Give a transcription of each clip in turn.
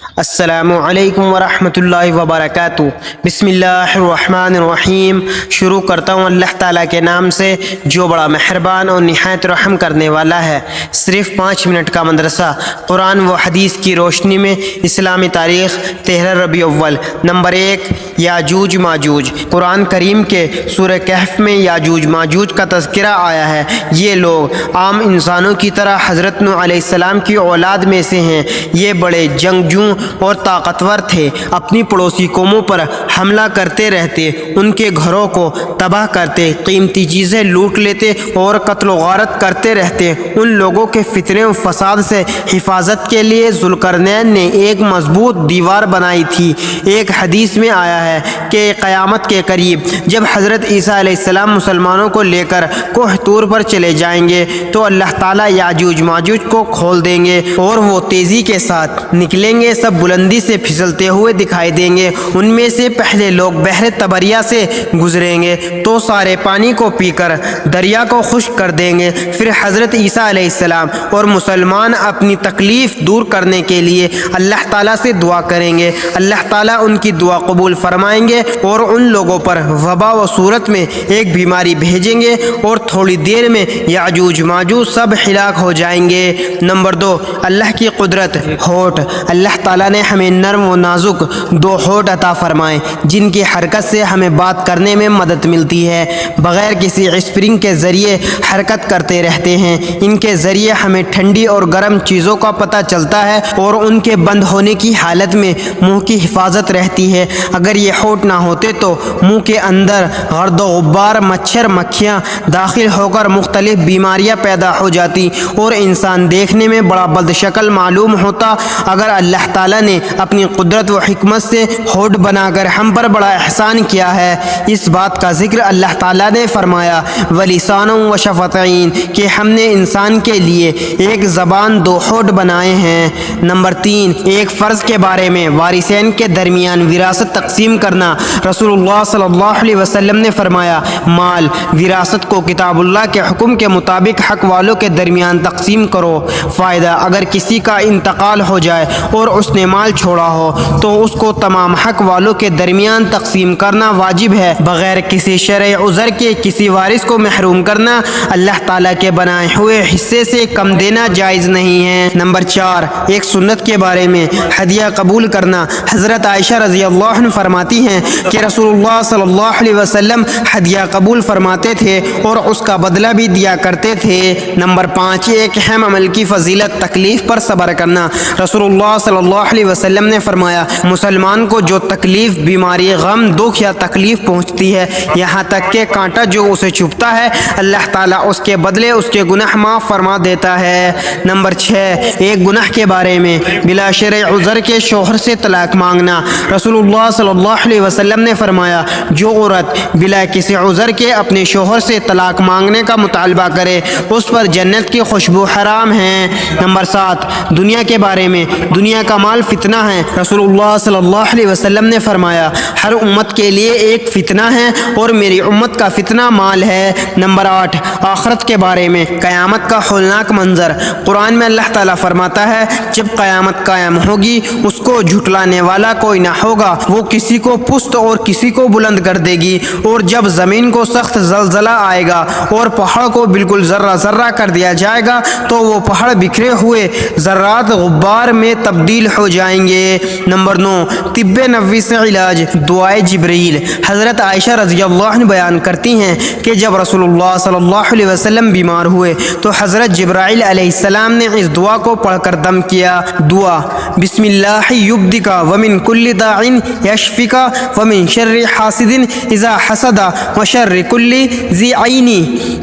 السلام علیکم ورحمۃ اللہ وبرکاتہ۔ بسم اللہ الرحمن الرحیم۔ شروع کرتا ہوں اللہ تعالیٰ کے نام سے جو بڑا مہربان اور نہایت رحم کرنے والا ہے۔ صرف 5 منٹ کا مدرسہ، قرآن و حدیث کی روشنی میں اسلامی تاریخ 13 ربیع الاول۔ نمبر 1، یاجوج ماجوج۔ قرآن کریم کے سورہ کہف میں یاجوج ماجوج کا تذکرہ آیا ہے۔ یہ لوگ عام انسانوں کی طرح حضرت نوح علیہ السلام کی اولاد میں سے ہیں۔ یہ بڑے جنگجو اور طاقتور تھے، اپنی پڑوسی قوموں پر حملہ کرتے رہتے، ان کے گھروں کو تباہ کرتے، قیمتی چیزیں لوٹ لیتے اور قتل و غارت کرتے رہتے۔ ان لوگوں کے فتنے و فساد سے حفاظت کے لیے ذوالقرنین نے ایک مضبوط دیوار بنائی تھی۔ ایک حدیث میں آیا ہے کہ قیامت کے قریب جب حضرت عیسیٰ علیہ السلام مسلمانوں کو لے کر کوہ طور پر چلے جائیں گے تو اللہ تعالیٰ یاجوج ماجوج کو کھول دیں گے اور وہ تیزی کے ساتھ نکلیں گے، سب بلندی سے پھسلتے ہوئے دکھائی دیں گے۔ ان میں سے پہلے لوگ بحر طبریہ سے گزریں گے تو سارے پانی کو پی کر دریا کو خشک کر دیں گے۔ پھر حضرت عیسیٰ علیہ السلام اور مسلمان اپنی تکلیف دور کرنے کے لیے اللہ تعالیٰ سے دعا کریں گے۔ اللہ تعالیٰ ان کی دعا قبول فرمائیں گے اور ان لوگوں پر وبا و صورت میں ایک بیماری بھیجیں گے اور تھوڑی دیر میں یاجوج ماجوج سب ہلاک ہو جائیں گے۔ نمبر 2، اللہ کی قدرت، ہونٹ۔ اللہ تعالیٰ نے ہمیں نرم و نازک 2 ہونٹ عطا فرمائے جن کی حرکت سے ہمیں بات کرنے میں مدد ملتی ہے، بغیر کسی اسپرنگ کے ذریعے حرکت کرتے رہتے ہیں۔ ان کے ذریعے ہمیں ٹھنڈی اور گرم چیزوں کا پتہ چلتا ہے اور ان کے بند ہونے کی حالت میں منہ کی حفاظت رہتی ہے۔ اگر یہ ہونٹ نہ ہوتے تو منہ کے اندر گرد و غبار، مچھر مکھیاں داخل ہو کر مختلف بیماریاں پیدا ہو جاتی اور انسان دیکھنے میں بڑا بدشکل معلوم ہوتا۔ اگر اللہ تعالیٰ نے اپنی قدرت و حکمت سے ہونٹ بنا کر ہم پر بڑا احسان کیا ہے۔ اس بات کا ذکر اللہ تعالیٰ نے فرمایا وَلِسَانًا وَشَفَتَيْنِ کہ ہم نے انسان کے لیے ایک زبان، 2 ہونٹ بنائے ہیں۔ نمبر 3، ایک فرض کے بارے میں وارثین کے درمیان وراثت تقسیم کرنا۔ رسول اللہ صلی اللہ علیہ وسلم نے فرمایا مال وراثت کو کتاب اللہ کے حکم کے مطابق حق والوں کے درمیان تقسیم کرو۔ فائدہ، اگر کسی کا انتقال ہو جائے اور اس نے مال چھوڑا ہو تو اس کو تمام حق والوں کے درمیان تقسیم کرنا واجب ہے، بغیر کسی شرعی عذر کے کسی وارث کو محروم کرنا اللہ تعالیٰ کے بنائے ہوئے حصے سے کم دینا جائز نہیں ہے۔ نمبر 4، ایک سنت کے بارے میں ہدیہ قبول کرنا۔ حضرت عائشہ رضی اللہ عنہ فرماتی ہیں کہ رسول اللہ صلی اللہ علیہ وسلم ہدیہ قبول فرماتے تھے اور اس کا بدلہ بھی دیا کرتے تھے۔ نمبر 5، ایک اہم عمل کی فضیلت، تکلیف پر صبر کرنا۔ رسول اللہ صلی اللہ علیہ وسلم نے فرمایا مسلمان کو جو تکلیف، بیماری، غم، دکھ یا تکلیف پہنچتی ہے، یہاں تک کہ کانٹا جو اسے چبھتا ہے، اللہ تعالیٰ اس کے بدلے اس کے گناہ معاف فرما دیتا ہے۔ نمبر 6، ایک گناہ کے بارے میں بلا شرعی عذر کے شوہر سے طلاق مانگنا۔ رسول اللہ صلی اللہ علیہ وسلم نے فرمایا جو عورت بلا کسی عذر کے اپنے شوہر سے طلاق مانگنے کا مطالبہ کرے اس پر جنت کی خوشبو حرام ہے۔ نمبر 7، دنیا کے بارے میں دنیا کا مال فتنہ ہے۔ رسول اللہ صلی اللہ علیہ وسلم نے فرمایا ہر امت کے لیے ایک فتنہ ہے اور میری امت کا فتنہ مال ہے۔ نمبر 8، آخرت کے بارے میں قیامت کا ہولناک منظر۔ قرآن میں اللہ تعالیٰ فرماتا ہے جب قیامت قائم ہوگی اس کو جھٹلانے والا کوئی نہ ہوگا، وہ کسی کو پست اور کسی کو بلند کر دے گی۔ اور جب زمین کو سخت زلزلہ آئے گا اور پہاڑ کو بالکل ذرہ ذرہ کر دیا جائے گا تو وہ پہاڑ بکھرے ہوئے ذرات غبار میں تبدیل ہو جائیں گے۔ نمبر 9، طب نبوی سے علاج، دعائے جبرائیل۔ حضرت عائشہ رضی اللہ عنہ بیان کرتی ہیں کہ جب رسول اللہ صلی اللہ علیہ وسلم بیمار ہوئے تو حضرت جبرائیل علیہ السلام نے اس دعا کو پڑھ کر دم کیا۔ دعا، بسم اللہ یبدک ومن کل داع یشفک ومن شر حاسد اذا حسد وشر کل ذی عین۔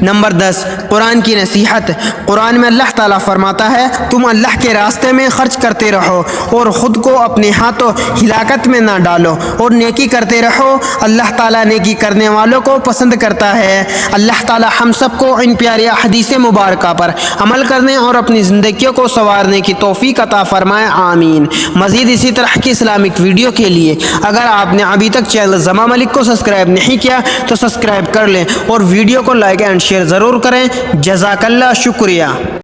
نمبر 10، قرآن کی نصیحت۔ قرآن میں اللہ تعالیٰ فرماتا ہے تم اللہ کے راستے میں خرچ کرتے رہو اور خود کو اپنے ہاتھوں ہلاکت میں نہ ڈالو اور نیکی کرتے رہو، اللہ تعالیٰ نیکی کرنے والوں کو پسند کرتا ہے۔ اللہ تعالیٰ ہم سب کو ان پیاری احادیث مبارکہ پر عمل کرنے اور اپنی زندگیوں کو سنوارنے کی توفیق عطا فرمائے، آمین۔ مزید اسی طرح کی اسلامک ویڈیو کے لیے اگر آپ نے ابھی تک چینل زما ملک کو سبسکرائب نہیں کیا تو سبسکرائب کر لیں اور ویڈیو کو لائک اینڈ شیئر ضرور کریں۔ جزاک اللہ، شکریہ۔